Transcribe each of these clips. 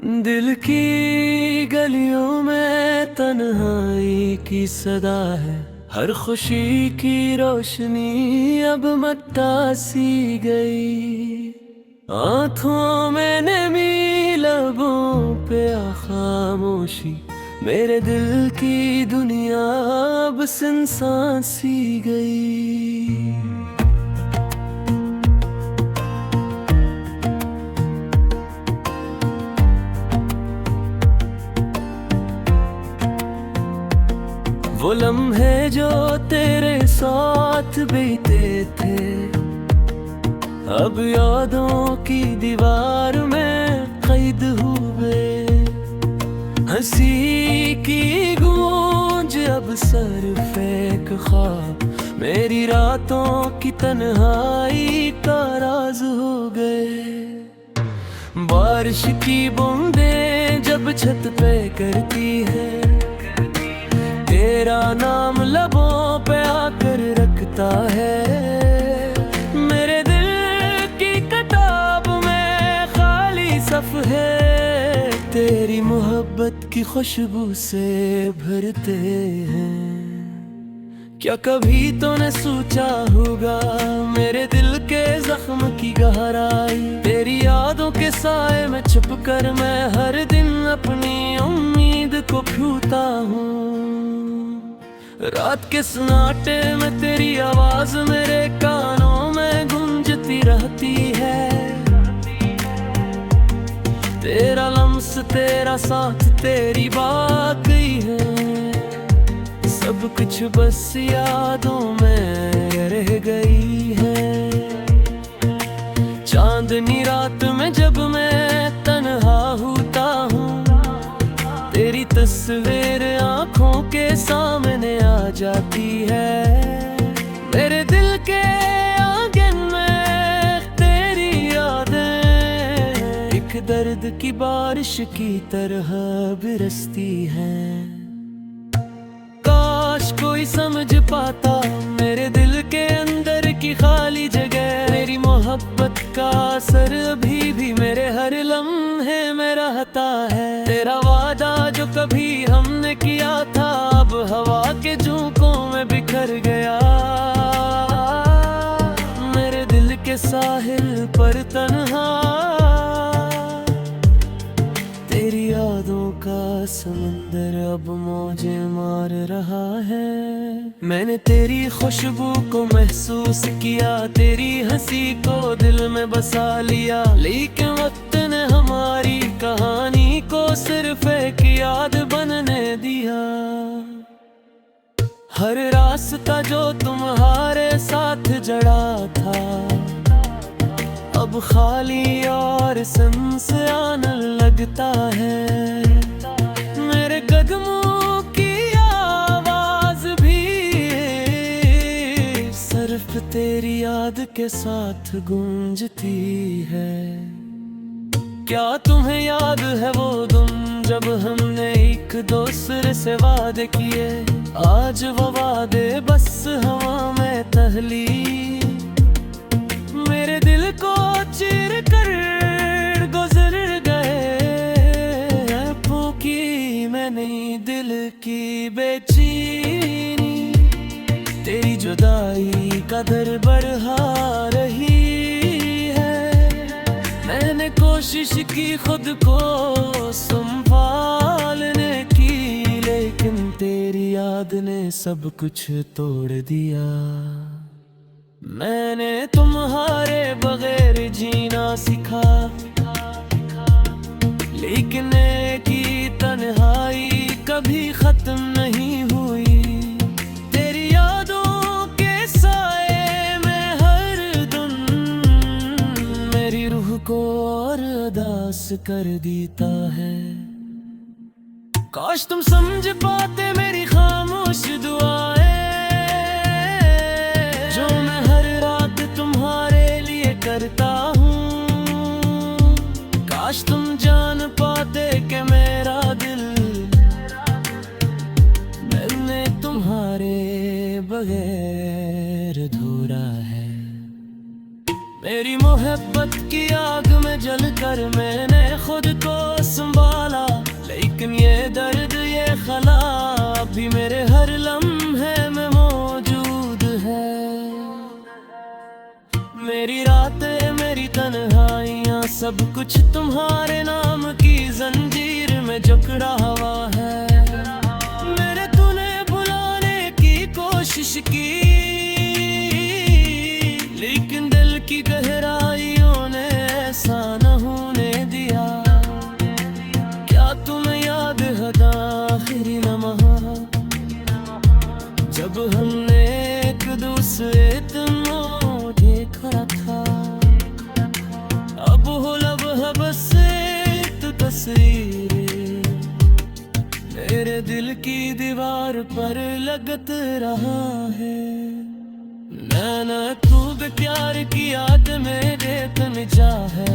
दिल की गलियों में तन्हाई की सदा है। हर खुशी की रोशनी अब मट्टा सी गई। आँखों में नमी, लबों पे खामोशी, मेरे दिल की दुनिया अब सुनसान सी गई। वो लम्हे जो तेरे साथ बीते थे, अब यादों की दीवार में कैद हुए। हंसी की गूंज अब सर फेंक ख्वाब, मेरी रातों की तन्हाई का राज हो गए। बारिश की बूंदें जब छत पे करती है, तेरा नाम लबों पे आकर रखता है। मेरे दिल की किताब में खाली सफ़े तेरी मोहब्बत की खुशबू से भरते हैं। क्या कभी तूने सोचा होगा मेरे दिल के जख्म की गहराई? तेरी यादों के साए में छुप कर मैं हर दिन अपनी उम्मीद को छूता हूँ। रात के सन्नाटे में तेरी आवाज मेरे कानों में गूंजती रहती है। तेरा लम्स, तेरा साथ, तेरी बाकी है, सब कुछ बस यादों में रह गई है। चांदनी रात में जब मैं तन्हा होता हूँ, तेरी तस्वीर आँखों के सामने आ जाती है। मेरे दिल के आंगन में तेरी यादें एक दर्द की बारिश की तरह बरसती हैं। काश कोई समझ पाता मेरे दिल के अंदर की खाली जगह। मेरी मोहब्बत का असर अभी भी मेरे हर लम्हे में रहता है। तेरा वादा जो कभी हमने किया था, अब हवा के झोंकों में बिखर गया। मेरे दिल के साहिल पर तन्हा तेरी यादों का समंदर अब मौजें मार रहा है। मैंने तेरी खुशबू को महसूस किया, तेरी हंसी को दिल में बसा लिया, लेकिन वक्त ने हमारी कहानी को सिर्फ एक याद बनने दिया। हर रास्ता जो तुम्हारे साथ जड़ा था, अब खाली और सुनसान लगता है। मेरे कदमों की आवाज भी सिर्फ तेरी याद के साथ गूंजती है। क्या तुम्हें याद है वो दिन जब हमने एक दूसरे से वादे किए? आज वो वादे बस हवा में तहली, मेरे दिल को चीर कर गुजर गए। फूकी मैंने दिल की बेचैनी, तेरी जुदाई का दर बढ़ा रही है। मैंने कोशिश की खुद को संभालने की, लेकिन तेरी याद ने सब कुछ तोड़ दिया। मैंने तुम्हारे बगैर जीना सीखा, लेकिन की तन्हाई कभी खत्म नहीं हुई। तेरी यादों के साए में हर दिन मेरी रूह को और उदास कर देता है। काश तुम समझ पाते मेरी खामोश दुआएं, जो मैं हर रात तुम्हारे लिए करता हूँ। काश तुम जान पाते कि मेरा दिल मैंने तुम्हारे बगैर अधूरा है। मेरी मोहब्बत की आग में जलकर मैंने खुद को संभाला। भी मेरे हर लम्हे में मौजूद है। मेरी रातें, मेरी तन्हाइयाँ, सब कुछ तुम्हारे नाम की जंजीर में जकड़ा हुआ है। मेरे तूने भुलाने की कोशिश की, लेकिन दिल की गहराइयों ने ऐसा न होने दिया। क्या तुम्हें याद है आखिरी लम्हा, जब हमने एक दूसरे को देखा था। अब हो लम्हा बस एक तस्वीर मेरे दिल की दीवार पर लगत रहा है। मैंने खूब प्यार किया तो मेरे तन जा है,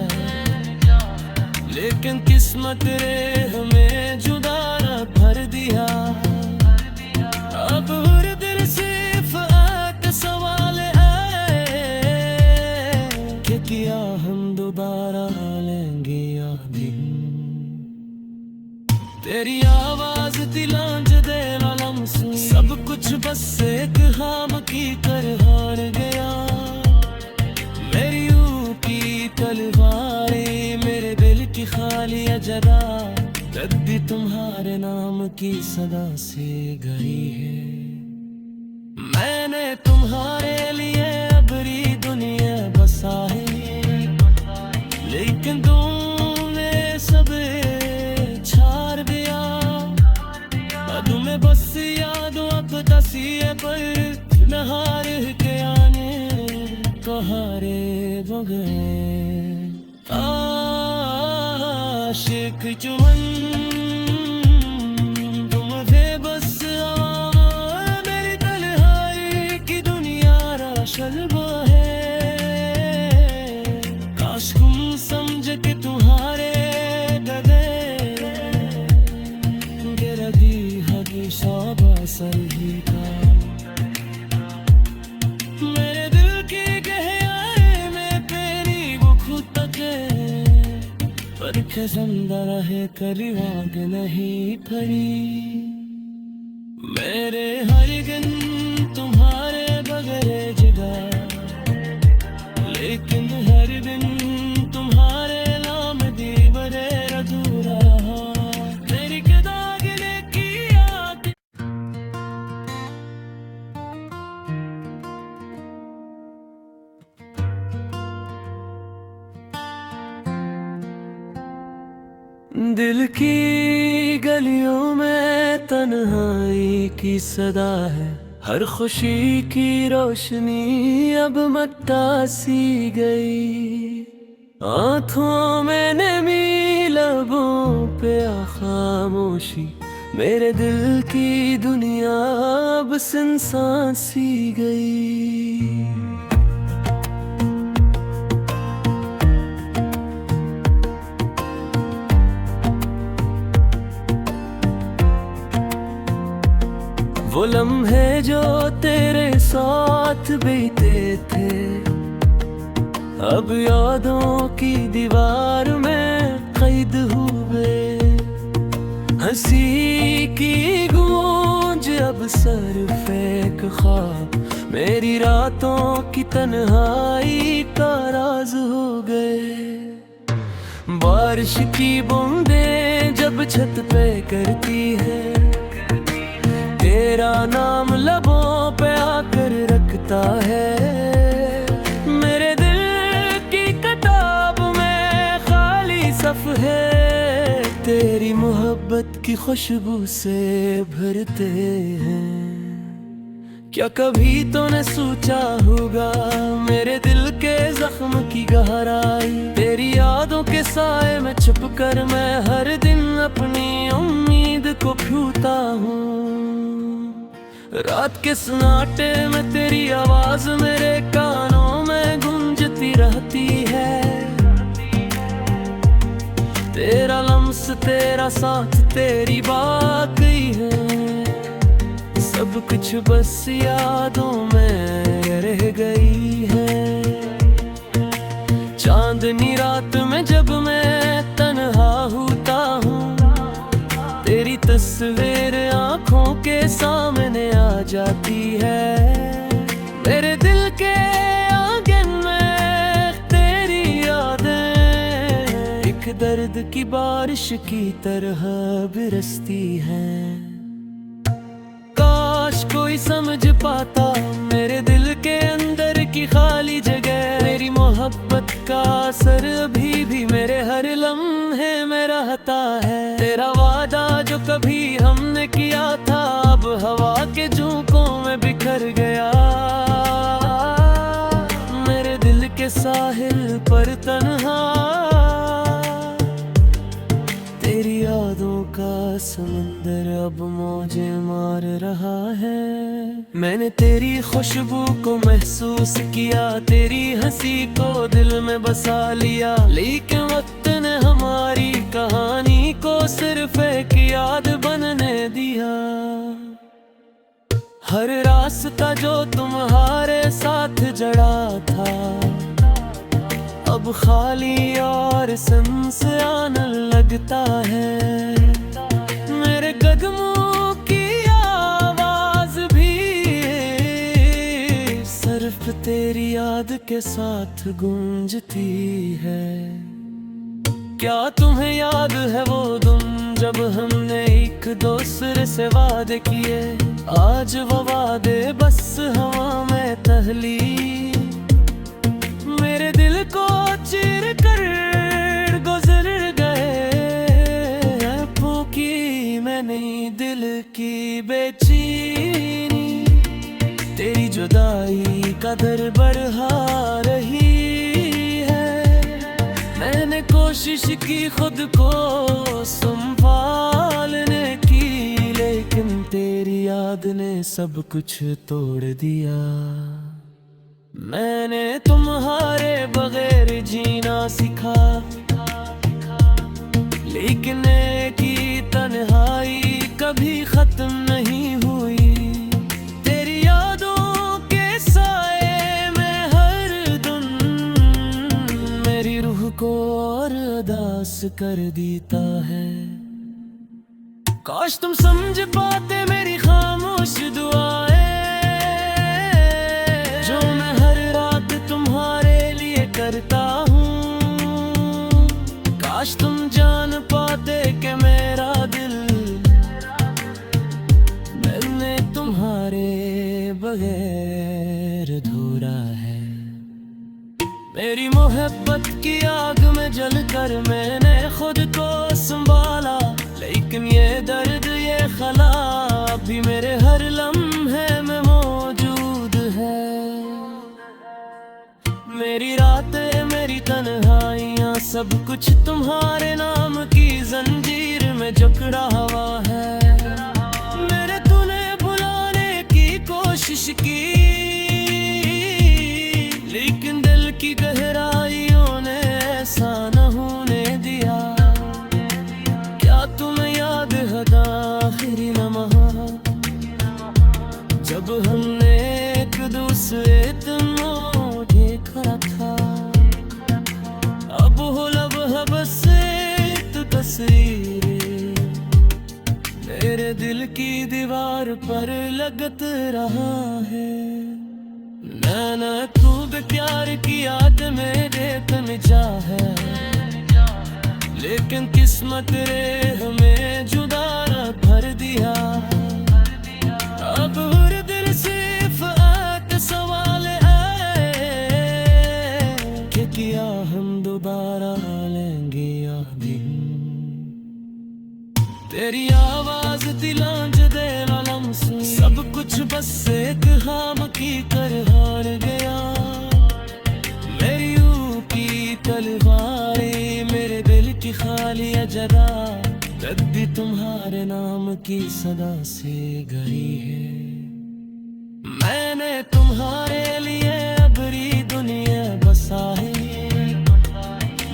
लेकिन किस्मत रे हमें जुदा न भर दिया। अब हर दिल सिर्फ एक सवाल है कि क्या हम दोबारा लेंगे या दिन। तेरी आवाज दिलांज दे लम्स, सब कुछ बस एक खाम की तरह हार गया। मेरी ऊ की तलवारें मेरे दिल की खाली जगह तक भी तुम्हारे नाम की सदा से गई है। मैंने तुम्हारे लिए अबरी दुनिया बसाई, लेकिन तुमने सब छाड़ दिया। तुम्हें बस यादों अब तसिए पर मैं हार के आने कहारे बगैर। आशिक चुमन तुम बेबस मेरी तन्हाई की दुनिया राशलबा है। काश तुम समझ के तुम्हारे गले गिर दी हमेशा बसल ही था। मेरे दिल की गहराई में तेरी वो खुद तक पर जिंदा रहे कली आग नहीं फरी। मेरे हर दिन तुम्हारे बगैर जगह, लेकिन हर दिन तुम्हारे नाम दीवारे अधूरा रहा। तेरी दागने की आग दिल की गलियों में तन्हाई की सदा है। हर खुशी की रोशनी अब मत्ता सी गई। आँखों में नमी, लबों पे खामोशी, मेरे दिल की दुनिया अब सुनसान सी गई। वो लम्हे जो तेरे साथ बीते थे, अब यादों की दीवार में कैद हुए। हंसी की गूंज अब सर फेंक ख्वाब, मेरी रातों की तन्हाई का राज हो गए। बारिश की बूंदें जब छत पे करती है, तेरा नाम लबों पे आकर रखता है। मेरे दिल की किताब में खाली सफ़े तेरी मोहब्बत की खुशबू से भरते हैं। क्या कभी तूने सोचा होगा मेरे दिल के जख्म की गहराई। तेरी यादों के साए में छुप कर मैं हर दिन अपनी उम्मीद को छूता हूँ। रात के सन्नाटे में तेरी आवाज मेरे कानों में गूंजती रहती है। तेरा लम्स, तेरा साथ, तेरी बाकी है। सब कुछ बस यादों में रह गई है। चांदनी रात में जब मैं तन्हा होता हूँ, तेरी तस्वीर आँखों के सामने आ जाती है। मेरे दिल के आंगन में तेरी यादें एक दर्द की बारिश की तरह बरसती हैं। काश कोई समझ पाता मेरे दिल के अंदर की खाली जगह। मेरी मोहब्बत का असर अभी भी मेरे हर लम्हे में रहता है। तेरा वादा जो कभी हमने किया था अब हवा के झोंकों में बिखर गया। मेरे दिल के साहिल पर तन्हा तेरी यादों का समंदर अब मौजें मार रहा है। मैंने तेरी खुशबू को महसूस किया, तेरी हंसी को दिल में बसा लिया, लेकिन वक्त ने हमारी कहानी को सिर्फ एक याद बनने दिया। हर रास्ता जो तुम्हारे साथ जड़ा था अब खाली और सुनसान लगता है। मेरे कदमों की आवाज भी सिर्फ तेरी याद के साथ गूंजती है। क्या तुम्हें याद है वो दिन जब हमने एक दूसरे से वादे किए? आज वो वादे बस हवा में तहली मेरे दिल को चीर कर गुजर गए। फूकी मैंने दिल की बेचैनी, तेरी जुदाई का दर बढ़ा रही है। मैंने कोशिश की खुद को संभालने की, लेकिन तेरी याद ने सब कुछ तोड़ दिया। मैंने तुम्हारे बगैर जीना सीखा, लेकिन की तन्हाई कभी खत्म नहीं हुई। तेरी यादों के साए में हर दिन मेरी रूह को और उदास कर देता है। काश तुम समझ पाते मेरी खामोश दुआएं जो मैं हर रात तुम्हारे लिए करता हूँ। काश तुम जान पाते कि मेरा दिल मैंने तुम्हारे बगैर अधूरा है। मेरी मोहब्बत की आग में जलकर मैंने खुद को संभाला, लेकिन ये दर्द ये खला भी मेरे हर लम्हे में मौजूद है। मेरी रातें मेरी तन्हाइयाँ सब कुछ तुम्हारे नाम की जंजीर में जकड़ा हुआ है। मेरे तूने भुलाने की कोशिश की, लेकिन दिल की गहराइयों ने ऐसा न होने दिया। क्या तुम्हें याद है आखिरी लम्हा जब हमने एक दूसरे देखा था? अब हो लब से तो तस्वीरें मेरे दिल की दीवार पर लगत रहा है। मैंने खूब प्यार किया तो मेरे तन जा है, लेकिन किस्मत रे हमें जुदा भर दिया। अब हर दिल सिर्फ एक सवाल है कि क्या हम दोबारा लेंगे अभी? तेरी आवाज दिलांज दे लम्स सब कुछ बस एक खाम की कर हार गया। मेरी ऊ की तलवारें मेरे दिल की खाली जगह तक भी तुम्हारे नाम की सदा से गई है। मैंने तुम्हारे लिए अबरी दुनिया बसा है,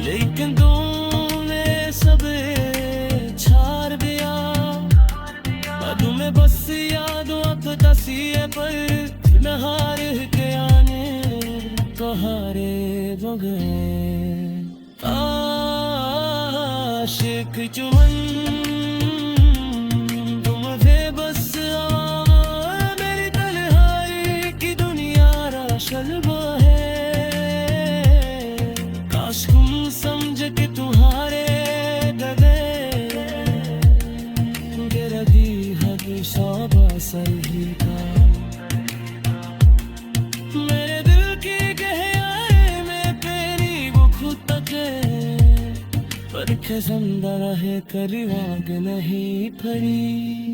लेकिन तुमने सब छाड़ दिया। अब मैं बस यादों तो तस्वीर पर नहार के आने कहारे बगैर आशिक चुमन तुम बस कबूतर ही था। मेरे दिल की गहराई में तेरी वो खुद तके, पर खिसंदा रहे करीब आग नहीं फड़ी।